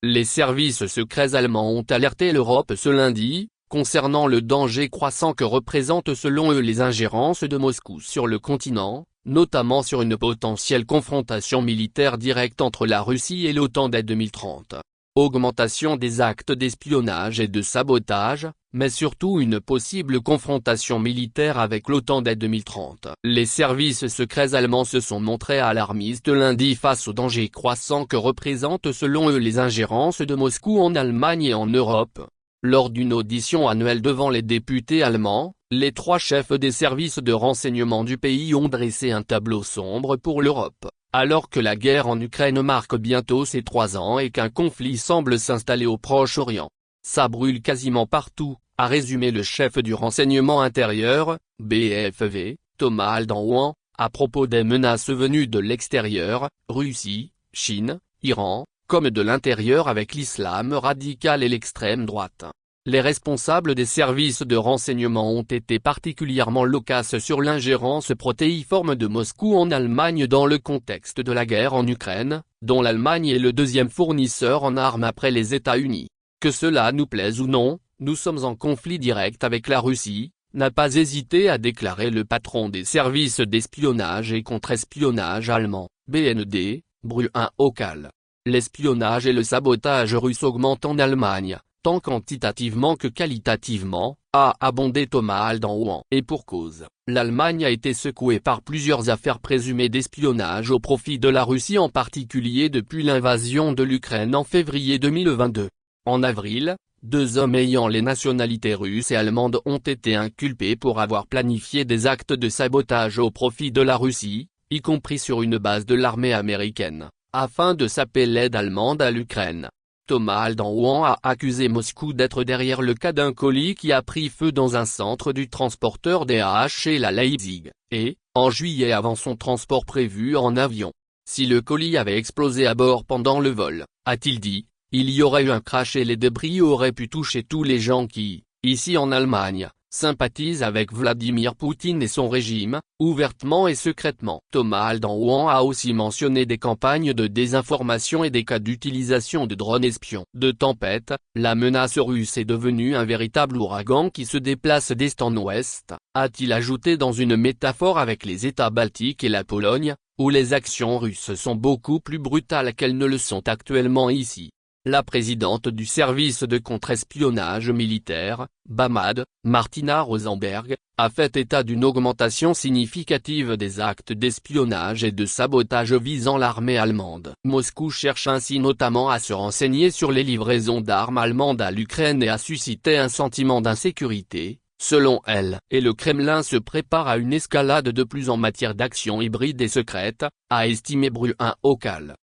Les services secrets allemands ont alerté l'Europe ce lundi, concernant le danger croissant que représentent selon eux les ingérences de Moscou sur le continent, notamment sur une potentielle confrontation militaire directe entre la Russie et l'OTAN dès 2030. Augmentation des actes d'espionnage et de sabotage, mais surtout une possible confrontation militaire avec l'OTAN dès 2030. Les services secrets allemands se sont montrés alarmistes lundi face au danger croissant que représentent selon eux les ingérences de Moscou en Allemagne et en Europe. Lors d'une audition annuelle devant les députés allemands, les 3 chefs des services de renseignement du pays ont dressé un tableau sombre pour l'Europe. Alors que la guerre en Ukraine marque bientôt ses 3 ans et qu'un conflit semble s'installer au Proche-Orient. Ça brûle quasiment partout, a résumé le chef du renseignement intérieur, BFV, Thomas Haldenwang, à propos des menaces venues de l'extérieur, Russie, Chine, Iran, comme de l'intérieur avec l'islam radical et l'extrême droite. Les responsables des services de renseignement ont été particulièrement loquaces sur l'ingérence protéiforme de Moscou en Allemagne dans le contexte de la guerre en Ukraine, dont l'Allemagne est le 2e fournisseur en armes après les États-Unis. Que cela nous plaise ou non, nous sommes en conflit direct avec la Russie, n'a pas hésité à déclarer le patron des services d'espionnage et contre-espionnage allemand, BND, Bruno Okal. L'espionnage et le sabotage russe augmentent en Allemagne, tant quantitativement que qualitativement, a abondé Thomas Haldenwang. Et pour cause, l'Allemagne a été secouée par plusieurs affaires présumées d'espionnage au profit de la Russie en particulier depuis l'invasion de l'Ukraine en février 2022. En avril, 2 hommes ayant les nationalités russes et allemandes ont été inculpés pour avoir planifié des actes de sabotage au profit de la Russie, y compris sur une base de l'armée américaine, afin de saper l'aide allemande à l'Ukraine. Thomas Haldenwang a accusé Moscou d'être derrière le cas d'un colis qui a pris feu dans un centre du transporteur DHL à Leipzig, et, en juillet avant son transport prévu en avion. Si le colis avait explosé à bord pendant le vol, a-t-il dit, il y aurait eu un crash et les débris auraient pu toucher tous les gens qui, ici en Allemagne, sympathisent avec Vladimir Poutine et son régime, ouvertement et secrètement. Thomas Haldenwang a aussi mentionné des campagnes de désinformation et des cas d'utilisation de drones espions. De tempête, la menace russe est devenue un véritable ouragan qui se déplace d'est en ouest, a-t-il ajouté dans une métaphore avec les États baltiques et la Pologne, où les actions russes sont beaucoup plus brutales qu'elles ne le sont actuellement ici. La présidente du service de contre-espionnage militaire, BAMAD, Martina Rosenberg, a fait état d'une augmentation significative des actes d'espionnage et de sabotage visant l'armée allemande. Moscou cherche ainsi notamment à se renseigner sur les livraisons d'armes allemandes à l'Ukraine et à susciter un sentiment d'insécurité, selon elle. Et le Kremlin se prépare à une escalade de plus en matière d'action hybride et secrète, a estimé Bruno Okal.